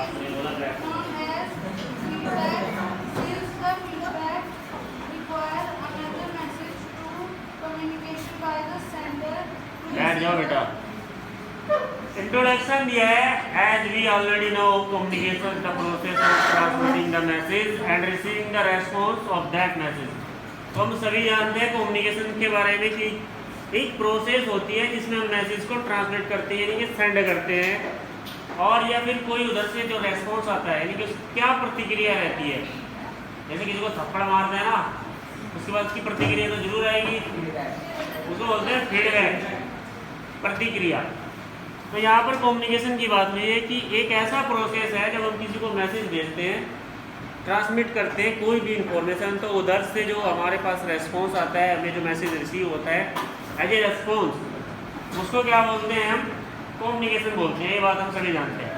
known as feedback. Since the feedback require another message to communication by the sender. बैठ जाओ बेटा। Introduction दिया है, as we already know communication the process of transmitting the message and receiving the response of that message. तो हम सभी जानते हैं कम्युनिकेशन के बारे में कि एक प्रोसेस होती है जिसमें हम मैसेज को ट्रांसमिट करते हैं, यानी कि सेंड करते हैं, और या फिर कोई उधर से जो रेस्पॉन्स आता है, यानी कि क्या प्रतिक्रिया रहती है। जैसे किसी को थप्पड़ मारते हैं ना, उसके बाद उसकी प्रतिक्रिया तो जरूर आएगी, उसको बोलते हैं फीडबैक, प्रतिक्रिया। तो यहाँ पर कम्युनिकेशन की बात हुई है कि एक ऐसा प्रोसेस है जब हम किसी को मैसेज भेजते हैं, ट्रांसमिट करते हैं कोई भी इंफॉर्मेशन, तो उधर से जो हमारे पास रेस्पॉन्स आता है, हमें जो मैसेज रिसीव होता है एज ए रेस्पॉन्स, उसको क्या बोलते हैं हम? कम्युनिकेशन बोलते हैं। ये बात हम सभी जानते हैं।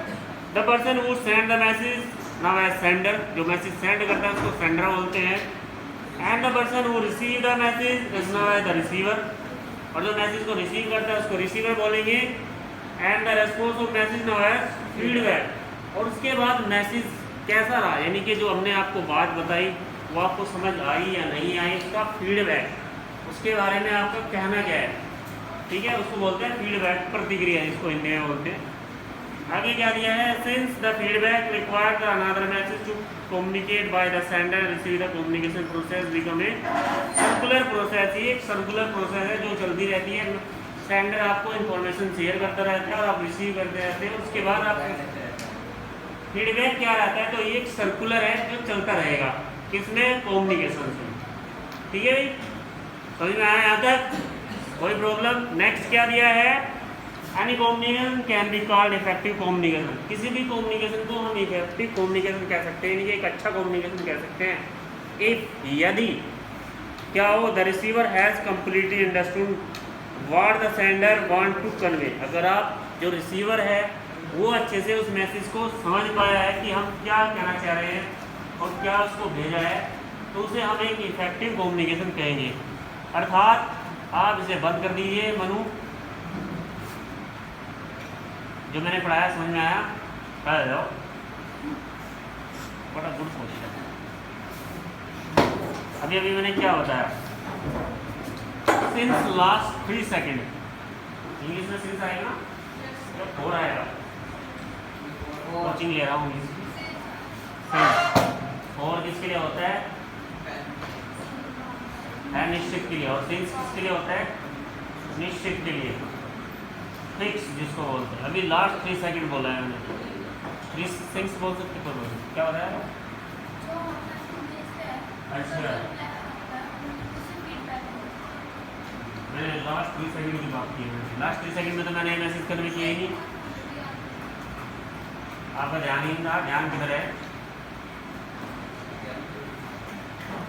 The person who send the message now as sender, जो मैसेज सेंड करता है उसको सेंडर बोलते हैं। And the person who receive the message is now as the receiver, और जो मैसेज को रिसीव करता है उसको रिसीवर बोलेंगे। And the response of message now as feedback, और उसके बाद मैसेज कैसा रहा, यानी कि जो हमने आपको बात बताई वो आपको समझ आई या नहीं आई, उसका फीडबैक, उसके बारे में आपका कहना क्या है, ठीक है, उसको बोलते हैं फीडबैक, प्रतिक्रिया, इसको हिंदी में बोलते हैं। आगे क्या दिया है? Since the feedback required another message to communicate by the sender receive the communication process become a circular process. ये एक सर्कुलर प्रोसेस है जो चलती रहती है। सेंडर आपको इन्फॉर्मेशन शेयर करता रहता है और आप रिसीव करते रहते हैं, उसके बाद आप फीडबैक क्या रहता है, तो ये एक सर्कुलर है जो चलता रहेगा, किसमें? कम्युनिकेशन से। ठीक है भाई, समझ में आया यहाँ तक? कोई प्रॉब्लम? नेक्स्ट क्या दिया है? Any communication can be called effective communication. किसी भी कम्युनिकेशन को हम इफेक्टिव कम्युनिकेशन कह सकते हैं, यानी कि एक अच्छा कम्युनिकेशन कह सकते हैं। इफ, यदि क्या हो, the receiver has completely understood what the sender want to convey. अगर आप, जो रिसीवर है, वो अच्छे से उस मैसेज को समझ पाया है कि हम क्या कहना चाह रहे हैं और क्या उसको भेजा है, तो उसे हम एक इफेक्टिव कम्युनिकेशन कहेंगे। अर्थात आप इसे बंद कर दीजिए मनु, जो मैंने पढ़ाया समझ में आया? पढ़ा जाओ, बड़ा गुड क्वेश्चन। अभी अभी मैंने क्या बताया? सिंस लास्ट 3 सेकेंड, इंग्लिश में सिंस आएगा ना, जब हो आएगा, कोचिंग ले रहा हूँ इंग्लिश। और किसके लिए होता है? निश्चित के लिए। और सिंस किसके लिए होता है? निश्चित के लिए, फिक्स जिसको बोलते हैं। अभी लास्ट 3 सेकेंड बोला है मैंने, 3 सिंस बोल सकते हो, क्या हो रहा है? अच्छा, मैंने लास्ट 3 सेकेंड की बात की है। लास्ट 3 सेकेंड में तो मैंने मैसेज कन्वे किया ही नहीं, आपका ध्यान ही था। ध्यान किधर है?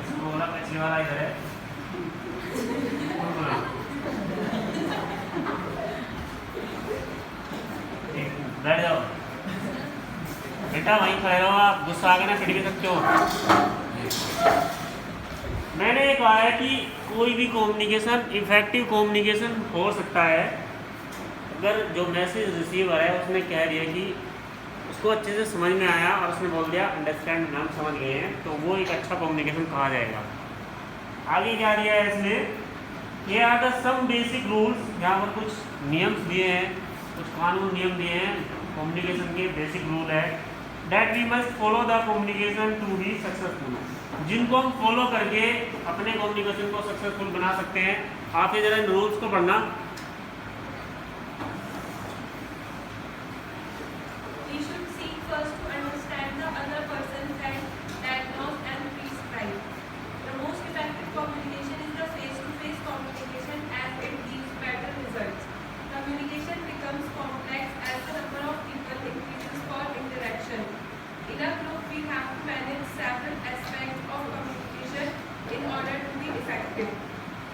इसको बोला पिछले वाला इधर है। बैठ जाओ बेटा, वहीं खड़े रहो, आप गुस्सा आ गया ना, फिर भी सकते हो। मैंने कहा है कि कोई भी कम्युनिकेशन इफेक्टिव कम्युनिकेशन हो सकता है अगर जो मैसेज रिसीवर है उसने कह दिया कि उसको अच्छे से समझ में आया और उसने बोल दिया अंडरस्टैंड, हम समझ गए हैं, तो वो एक अच्छा कम्युनिकेशन कहा जाएगा। आगे क्या दिया है इसने? ये are the some basic rules, यहाँ पर कुछ नियम दिए हैं, कुछ कानून नियम दिए हैं, कम्युनिकेशन के बेसिक रूल है। That we must follow the communication to be successful, जिनको हम फॉलो करके अपने कम्युनिकेशन को सक्सेसफुल बना सकते हैं। आप ये जरा इन रूल्स को पढ़ना।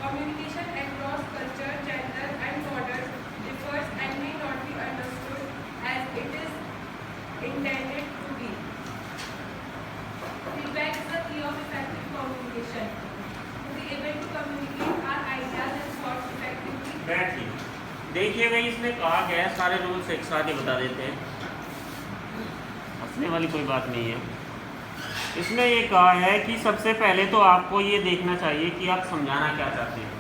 Communication across culture, gender, and borders differs and may not be understood as it is intended to be. Feedback is the key of effective communication. To be able to communicate our ideas and thoughts effectively. बैठिए, देखिए भाई, इसमें कहा गया है, सारे rules एक साथ ही बता देते हैं और हंसने वाली कोई बात नहीं है। इसमें ये कहा है कि सबसे पहले तो आपको ये देखना चाहिए कि आप समझाना क्या चाहते हैं,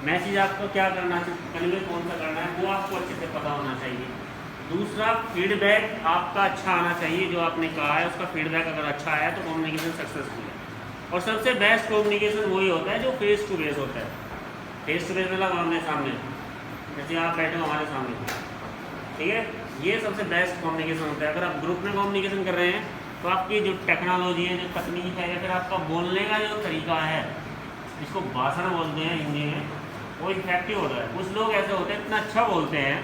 मैसेज आपको क्या करना चाहिए, कन्वे कौन सा करना है, वो आपको अच्छे से पता होना चाहिए। दूसरा, फीडबैक आपका अच्छा आना चाहिए, जो आपने कहा है उसका फीडबैक अगर अच्छा आया तो कम्युनिकेशन सक्सेसफुल है। और सबसे बेस्ट कम्युनिकेशन वही होता है जो फेस टू फेस होता है। फेस टू फेस मतलब आमने सामने, जैसे आप बैठे हो हमारे सामने, ठीक है, ये सबसे बेस्ट कम्युनिकेशन होता है। अगर आप ग्रुप में कम्युनिकेशन कर रहे हैं तो आपकी जो टेक्नोलॉजी है, जो तकनीक है, या फिर आपका बोलने का जो तरीका है, जिसको भाषण बोलते हैं हिंदी में, वो इफेक्टिव होता है। कुछ लोग ऐसे होते हैं इतना अच्छा बोलते हैं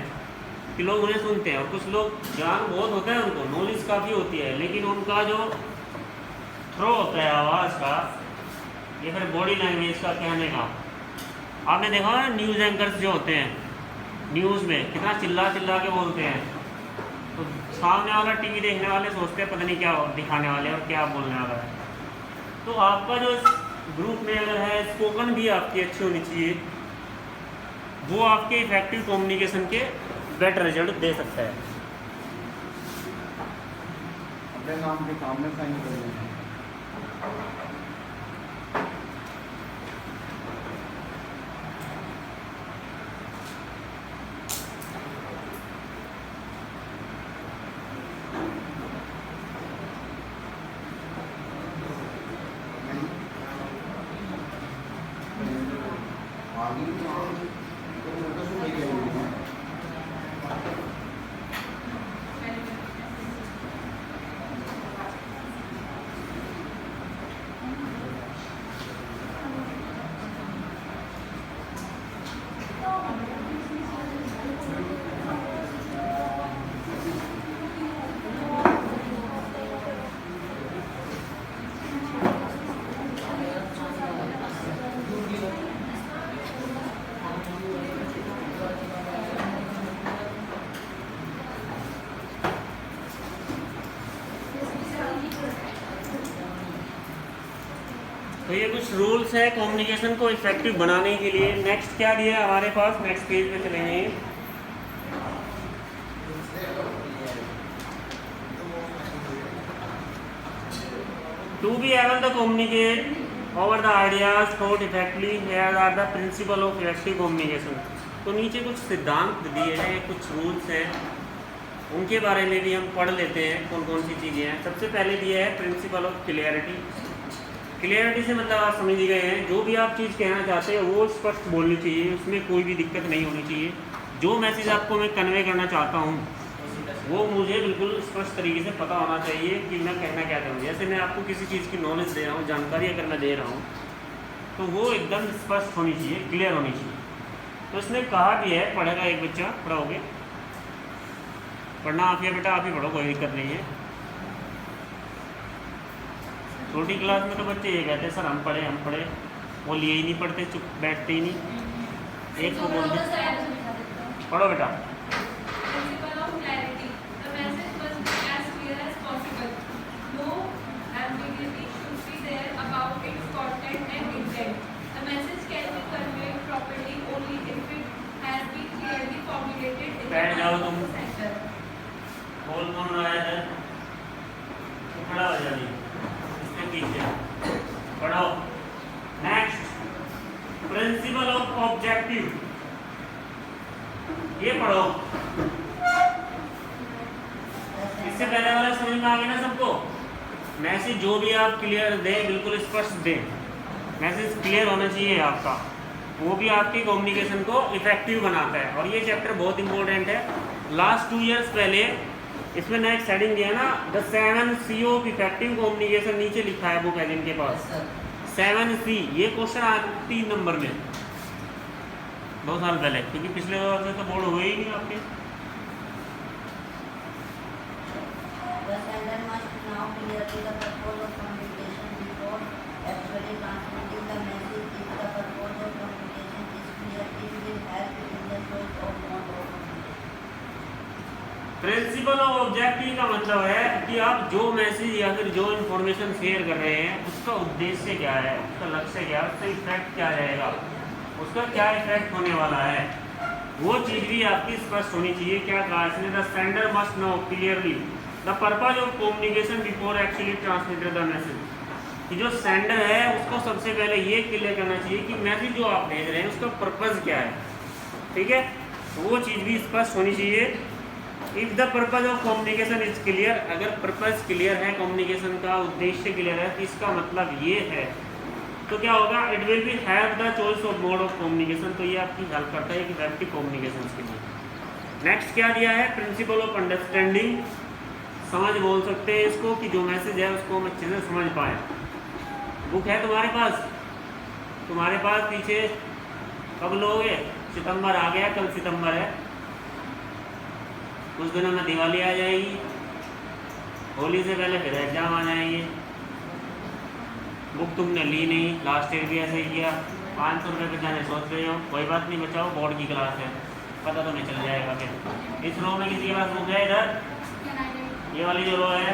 कि लोग उन्हें सुनते हैं, और कुछ लोग ज्ञान बहुत होता है, उनको नॉलेज काफ़ी होती है, लेकिन उनका जो थ्रो होता है आवाज़ का या फिर बॉडी लैंग्वेज का कहने का, आपने देखा ना न्यूज़ एंकर्स जो होते हैं न्यूज़ में कितना चिल्ला चिल्ला के बोलते हैं, तो सामने वाला टीवी देखने वाले सोचते हैं पता नहीं क्या दिखाने वाले हैं और क्या बोलने वाला है। तो आपका जो ग्रुप में अगर है, स्पोकन भी आपकी अच्छी होनी चाहिए, वो आपके इफेक्टिव कम्युनिकेशन के बेटर रिजल्ट दे सकता है। अपने नाम के सामने साइन कर देना। तो ये कुछ रूल्स है कम्युनिकेशन को इफेक्टिव बनाने के लिए। नेक्स्ट क्या दिया है हमारे पास, नेक्स्ट पेज पे चलेंगे। To be able to communicate over the ideas thought effectively, here are the principle of effective communication. तो नीचे कुछ सिद्धांत दिए हैं, कुछ रूल्स हैं, उनके बारे में भी हम पढ़ लेते हैं कौन कौन सी चीज़ें हैं। सबसे पहले दिया है प्रिंसिपल ऑफ क्लियरिटी। क्लियरिटी से मतलब आप समझ गए हैं, जो भी आप चीज़ कहना चाहते हैं वो स्पष्ट बोलनी चाहिए, उसमें कोई भी दिक्कत नहीं होनी चाहिए। जो मैसेज आपको मैं कन्वे करना चाहता हूँ वो मुझे बिल्कुल स्पष्ट तरीके से पता होना चाहिए कि मैं कहना क्या चाहूँ। जैसे मैं आपको किसी चीज़ की नॉलेज दे रहा हूँ, जानकारी अगर मैं दे रहा हूँ, तो वो एकदम स्पष्ट होनी चाहिए, क्लियर होनी चाहिए। तो इसने कहा भी है, पढ़ेगा एक बच्चा, पढ़ाओगे, पढ़ना आप या बेटा आप ही पढ़ो, कोई दिक्कत नहीं है। छोटी क्लास में तो बच्चे ये कहते हैं सर हम पढ़े, वो लिए ही नहीं पढ़ते, चुप बैठते ही नहीं। एक को बोलते पढ़ो बेटा। Principle of clarity. The message must be as clear as possible. No ambiguity should be there about its content and intent. The message can be conveyed properly only if it has been clearly formulated in the बैठ जाओ mind of तुम। the sender. बोल कौन रहा है इधर? तो खड़ा हो जाइए, इसके पीछे पढ़ो। नेक्स्ट, प्रिंसिपल ऑफ ऑब्जेक्टिव, ये पढ़ो। इससे पहले वाला समझ में आ गया ना सबको? मैसेज जो भी आप क्लियर दें, बिल्कुल स्पष्ट दें, मैसेज क्लियर होना चाहिए आपका, वो भी आपकी कम्युनिकेशन को इफेक्टिव बनाता है। और ये चैप्टर बहुत इंपॉर्टेंट है। लास्ट 2 इयर्स पहले इसमें नया एक सेटिंग दिया ना, the 7 C of effective communication, नीचे लिखा है बुक है इनके पास 7 C। ये क्वेश्चन आया 3 नंबर में 2 साल पहले, क्योंकि पिछले बार से तो बोर्ड हुए ही नहीं आपके। The sender must now clearly the purpose of communication before actually transmitting the message. If the purpose of communication is clear, it will help in the choice of mode of communication. Principle of objective का मतलब है कि आप जो message या फिर जो information share कर रहे हैं उसका उद्देश्य क्या है, उसका लक्ष्य क्या है, उसका इफेक्ट क्या रहेगा, उसका क्या इफेक्ट होने वाला है, वो चीज़ भी आपकी स्पष्ट होनी चाहिए। क्या कहा इसने, the sender must know clearly the purpose of communication before actually transmitted the message, कि जो सेंडर है उसको सबसे पहले ये क्लियर करना चाहिए कि मैसेज जो आप भेज रहे हैं उसका पर्पज़ क्या है, ठीक है, तो वो चीज़ भी स्पष्ट होनी चाहिए। If the purpose of communication is clear, अगर पर्पज़ क्लियर है, कम्युनिकेशन का उद्देश्य क्लियर है, तो इसका मतलब ये है, तो क्या होगा, it will be have the choice of mode of communication, तो ये आपकी हेल्प करता है कि इफेक्टिव कम्युनिकेशन के लिए। नेक्स्ट क्या दिया है, प्रिंसिपल ऑफ अंडरस्टैंडिंग, समझ बोल सकते हैं इसको, कि जो मैसेज है उसको हम अच्छे से समझ पाएँ। बुक है तुम्हारे पास पीछे कब लोगे, सितंबर आ गया, कल सितंबर है, कुछ दिनों में दिवाली आ जाएगी, होली से पहले फिर एग्जाम आ जाएंगे। बुक तुमने ली नहीं, लास्ट ईयर भी ऐसे ही किया, 500 रुपये बचाने सोच रहे हो, कोई बात नहीं, बचाओ, बोर्ड की क्लास है, पता तो नहीं चल जाएगा। फिर इस रो में किसी के पास बुक है, इधर ये वाली जो रो है,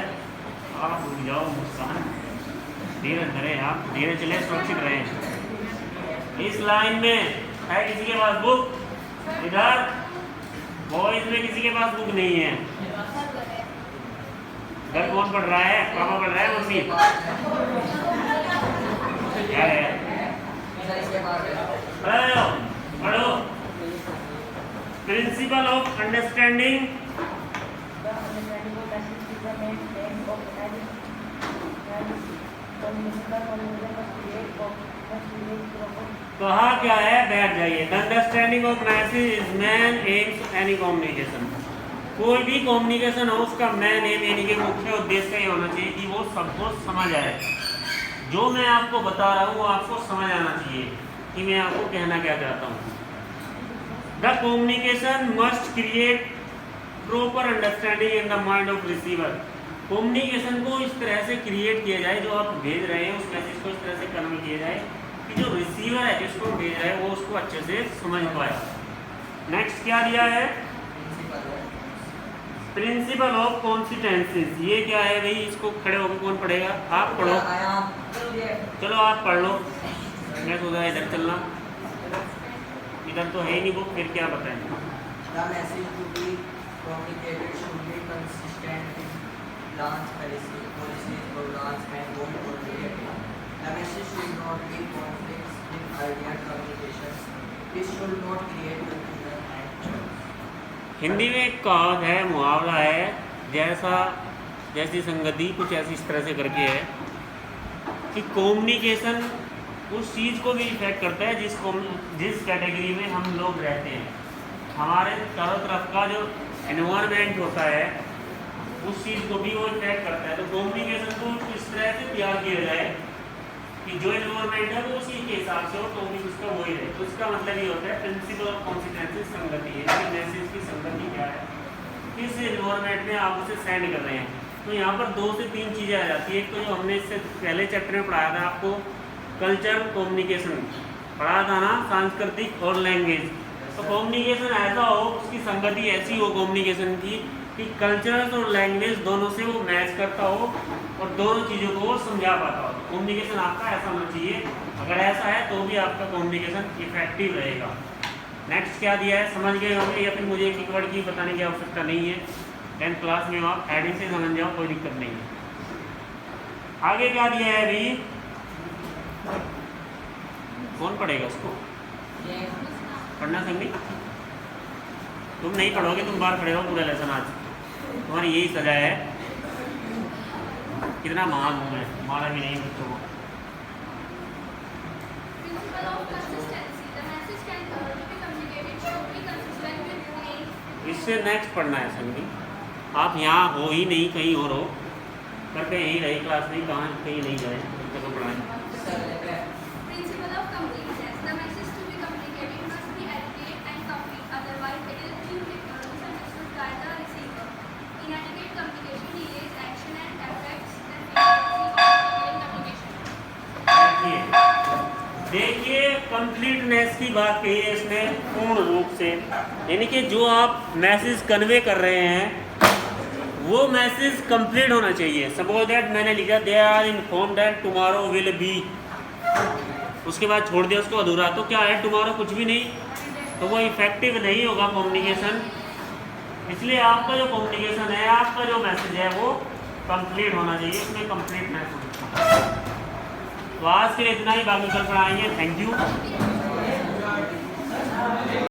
आप रुक जाओ, मुस्कान धीरे धीरे, आप धीरे चले, सुरक्षित रहें। इस लाइन में है किसी के पास बुक, इधर बॉयज में किसी के पास बुक नहीं है। घर कौन पढ़ रहा है, पापा पढ़ रहा है, मम्मी क्या है, पढ़ो। प्रिंसिपल ऑफ अंडरस्टैंडिंग, कहा क्या है, बैठ जाइए। The understanding of message is man AIIMS any communication, कोई भी कम्युनिकेशन हो उसका मैन एम यानी कि मुख्य उद्देश्य ये होना चाहिए कि वो सबको समझ आए। जो मैं आपको बता रहा हूँ वो आपको समझ आना चाहिए कि मैं आपको कहना क्या चाहता हूँ। The communication must create proper understanding in the mind of receiver, communication को इस तरह से क्रिएट किया जाए, जो आप भेज रहे हैं उस मैसेज को इस तरह से कन्वे किया जाए कि जो रिसीवर है जिसको भेज रहा है वो उसको अच्छे से समझ पाए। नेक्स्ट क्या दिया है, प्रिंसिपल ऑफ कॉन्सिस्टेंसीज, ये क्या है भाई, इसको खड़े होकर कौन पढ़ेगा, आप पढ़ो, चलो आप पढ़ लो, मैं सोचा इधर चलना, इधर तो है ही नहीं बुक, फिर क्या बताएं। The message to be communicated should be consistent with branch policies, programs and goal oriented. The message should not be conflicts with ideal communications. It should not create confusion and choice. Hindi में एक कहावत है, मुहावरा है, जैसी संगति कुछ ऐसी इस तरह से करके है कि कम्युनिकेशन उस चीज़ को भी इफेक्ट करता है जिस कैटेगरी में हम लोग रहते हैं। हमारे चारों तरफ का जो एनवायरनमेंट होता है उस चीज़ को भी वो इफेक्ट करता है। तो कम्युनिकेशन को इस तरह से तैयार किया जाए कि जो एनवायरनमेंट है वो उसी के हिसाब से हो, तो भी उसका वही रहे। तो इसका मतलब ये होता है प्रिंसिपल ऑफ कॉन्सिस्टेंसी, संगति है कि मैसेज की संगति क्या है, किस एनवायरनमेंट में आप उसे सेंड कर रहे हैं। तो यहाँ पर 2 से 3 चीज़ें आ जाती है। एक तो जो हमने इससे पहले चैप्टर में पढ़ाया था आपको, कल्चर कम्युनिकेशन पढ़ा था ना, सांस्कृतिक और लैंग्वेज। तो कम्युनिकेशन ऐसा हो, उसकी संगति ऐसी हो कम्युनिकेशन की कि कल्चर और लैंग्वेज दोनों से वो मैच करता हो और दोनों चीज़ों को वो समझा पाता हो। कम्युनिकेशन आपका ऐसा होना चाहिए, अगर ऐसा है तो भी आपका कम्युनिकेशन इफेक्टिव रहेगा। नेक्स्ट क्या दिया है, समझ गए होंगे, या फिर मुझे एक वर्ड की बताने की आवश्यकता नहीं है, 10th क्लास में आप हेडिंग से समझ जाओ, कोई दिक्कत नहीं है। आगे क्या दिया है अभी, कौन पढ़ेगा उसको, पढ़ना संगी, तुम नहीं पढ़ोगे, तुम बाहर खड़े हो पूरा लेसन, आज तुम्हारी यही सजा है। कितना महान हूँ मैं, हमारा भी नहीं बच्चों को। Principle of consistency. The message can to be communicated should be consistent with aim. इससे नेक्स्ट पढ़ना है संगी, आप यहाँ हो ही नहीं, कहीं और हो, करके यहीं रही क्लास में, कहाँ कहीं नहीं जाए, बच्चों को पढ़ाएं। Principle of completeness. The message to be communicated must be adequate and complete. Otherwise, it is misunderstood by the receiver. Inadequate communication delays action and affects the efficiency of communication. देखिए completeness की बात कही है इसने पूर्ण रूप से, यानी कि जो आप मैसेज कन्वे कर रहे हैं वो मैसेज कंप्लीट होना चाहिए। सपोज दैट मैंने लिखा they are inform that tomorrow will be, उसके बाद छोड़ दिया उसको अधूरा, तो क्या है, टुमारो कुछ भी नहीं, तो वो इफेक्टिव नहीं होगा कम्युनिकेशन। इसलिए आपका जो कम्युनिकेशन है, आपका जो मैसेज है वो कंप्लीट होना चाहिए, उसमें कंप्लीटनेस होनी चाहिए। तो आज के लिए इतना ही, बाकी कल पढ़ाएंगे। Thank you.